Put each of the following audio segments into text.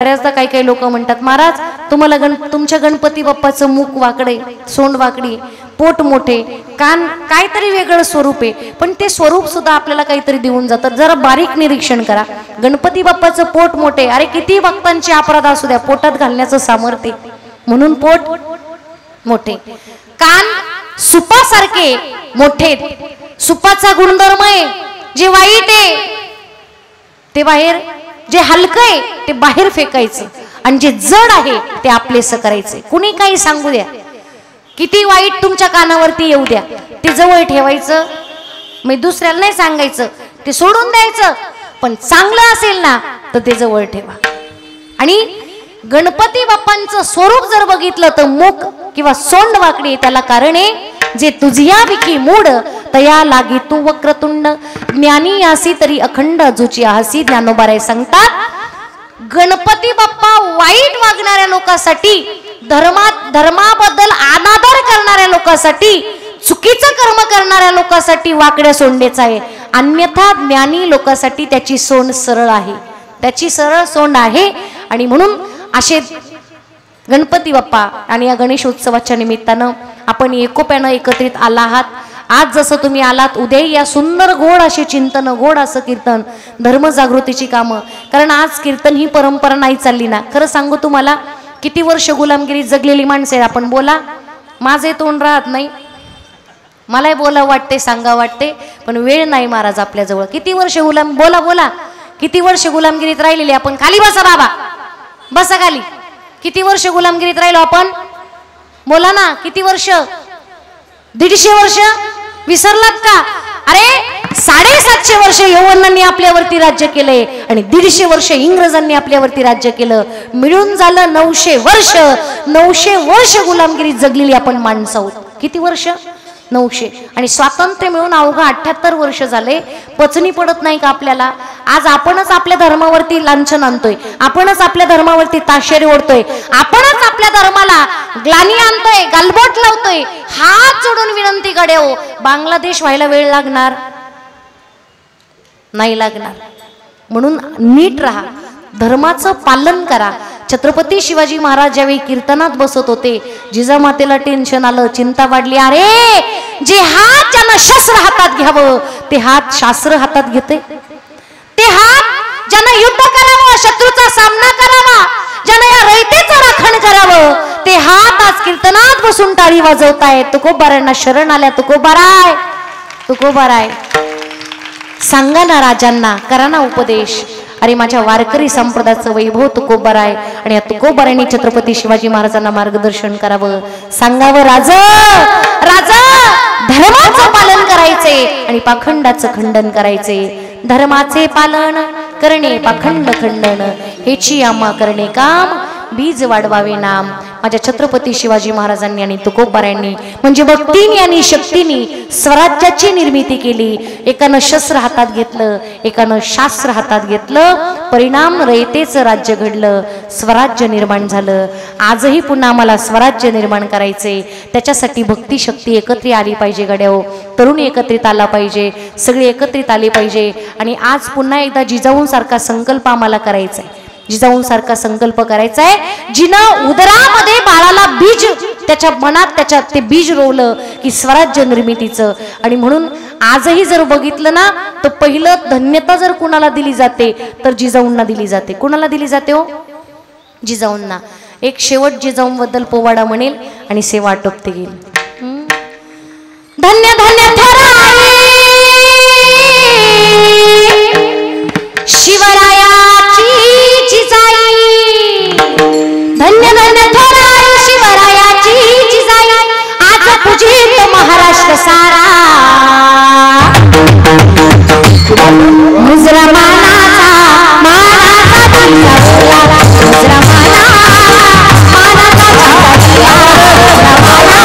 बऱ्याचदा काही काही लोक म्हणतात महाराज तुम्हाला तुमच्या गणपती बाप्पाचं मुख वाकडे, सोंड वाकडी, पोट मोठे, कान काहीतरी वेगळं स्वरूप आहे, पण ते स्वरूप सुद्धा आपल्याला काहीतरी देऊन जातं. जरा बारीक निरीक्षण करा. गणपती बाप्पाचं पोट मोठे, अरे किती भक्तांचे अपराध असू द्या पोटात घालण्याचं सामर्थ्य, म्हणून पोट मोठे. कान सुपासारखे मोठे, सुपाचा गुणधर्म आहे जे वाईट आहे ते बाहेर, जे हलकं आहे ते बाहेर फेकायचं आणि जे जड आहे ते आपलेसं करायचं. कुणी काही सांगू द्या, किती वाईट तुमच्या कानावरती येऊ द्या, ते जवळ ठेवायचं. मी दुसऱ्याला नाही सांगायचं, ते सोडून द्यायचं, पण चांगलं असेल ना तर ते जवळ ठेवा. आणि गणपती बाप्पांचं स्वरूप जर बघितलं तर मुख किंवा सोंड वाकडी, त्याला कारण आहे जे तुझिया विकी मूड तया लागी तू वक्रतुंड, ज्ञानी आसी तरी अखंड जुची हसी. ज्ञानोबाराय सांगतात गणपती बाप्पा वाईट वागणाऱ्या लोकांसाठी, धर्माबद्दल अनादर करणाऱ्या लोकांसाठी, चुकीचं कर्म करणाऱ्या लोकांसाठी वाकड्या सोंडेचा आहे. अन्यथा ज्ञानी लोकांसाठी त्याची सोंड सरळ आहे, त्याची सरळ सोंड आहे. आणि म्हणून असे गणपती बाप्पा आणि या गणेश उत्सवाच्या निमित्तानं आपण एकोप्यानं एकत्रित आला आहात. आज जसं तुम्ही आलात, उद्या या सुंदर गोड असे चिंतन, गोड असं कीर्तन, धर्मजागृतीची कामं. कारण आज कीर्तन ही परंपरा नाही चालली ना. खरं सांगू तुम्हाला, किती वर्ष गुलामगिरी जगलेली माणसे आपण. बोला, माझे तोंड राहत नाही, मलाही बोला वाटते, सांगा वाटते, पण वेळ नाही महाराज आपल्याजवळ. किती वर्ष गुलाम, बोला बोला, किती वर्ष गुलामगिरीत राहिलेली आपण. खाली बसा बाबा, बसा खाली. किती वर्ष गुलामगिरीत राहिलो आपण, बोला ना. किती वर्ष? 150 वर्ष विसरलात का? अरे 750 वर्ष यवनांनी आपल्यावरती राज्य केले आणि 150 वर्ष इंग्रजांनी आपल्यावरती राज्य केलं. मिळून झालं 900 वर्ष. 900 वर्ष गुलामगिरी जगलेली आपण माणसं आहोत. किती वर्ष? 900. आणि स्वातंत्र्य मिळून अवघा 78 वर्ष झाले. पचनी पडत नाही का आपल्याला? आज आपणच आपल्या धर्मावरती लांछन आणतोय, आपणच आपल्या धर्मावरती ताशेरे ओढतोय, आपणच आपल्या धर्माला ग्लानी आणतोय, गालबोट लावतोय. हात जोडून विनंती कडे हो, बांगलादेश व्हायला वेळ लागणार नाही, लागणार. म्हणून नीट राहा, धर्माचं पालन करा. छत्रपती शिवाजी महाराज ज्यावेळी कीर्तनात बसत होते, जिजामातेला टेन्शन आलं, चिंता वाढली. अरे जे हात ज्यानं शस्त्र हातात घ्यावं ते हात शास्त्र हातात घेते. ते हात ज्यानं युद्ध करावं, शत्रूचा सामना करावा, ज्यानं या रयतेचं राखण करावं, ते हात आज कीर्तनात बसून टाळी वाजवतायत. तुकोबारायांना शरण आल्या. तुकोबाराय, तुकोबाराय, सांगा ना राजांना, करा ना उपदेश. अरे माझ्या वारकरी संप्रदायाचं वैभव तुकोबाराय आणि या तुकोबारायांनी छत्रपती शिवाजी महाराजांना मार्गदर्शन करावं. सांगावं राजा, राजा धर्माचं पालन करायचे आणि पाखंडाचं खंडन करायचे. धर्माचे पालन करणे पाखंड खंडन, हेची आम्हा करणे काम, बीज वाढवावे नाम. माझ्या छत्रपती शिवाजी महाराजांनी आणि तुकोबारायांनी म्हणजे भक्तीने आणि शक्तीने स्वराज्याची निर्मिती केली. एकानं शस्त्र हातात घेतलं, एकानं शास्त्र हातात घेतलं, परिणाम रयतेचं राज्य घडलं, स्वराज्य निर्माण झालं. आजही पुन्हा आम्हाला स्वराज्य निर्माण करायचे, त्याच्यासाठी भक्ती शक्ती एकत्रित आली पाहिजे. गड्याओ, तरुण एकत्रित आला पाहिजे, सगळे एकत्रित आले पाहिजे. आणि आज पुन्हा एकदा जिजाऊंसारखा संकल्प आम्हाला करायचा आहे. जिजाऊंसारखा संकल्प करायचा आहे, जिनं उदरामध्ये बाळाला बीज, त्याच्या मनात त्याच्या ते बीज रोवलं की स्वराज्य निर्मितीचं. आणि म्हणून आजही जर बघितलं ना तर पहिलं धन्यता जर कुणाला दिली जाते तर जिजाऊंना दिली जाते. कुणाला दिली जाते हो? जिजाऊंना. एक शेवट जिजाऊंबद्दल पोवाडा म्हणेल आणि सेवा आटोपते गेली. धन्य धन्य थराई शिवरायाची जिजाई, धन्य धन्य थराई शिवरायाची जिजाई, आज पूजित महाराष्ट्र सारा. मुजरा मानाचा मानाचा दिला बोला, मुजरा मानाचा मानाचा दिला बोला,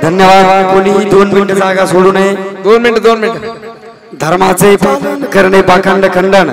धन्यवाद. कोणी 2 मिनिट जागा सोडू नये. 2 मिनिट. धर्माचे पालन करणे पाखंड खंडन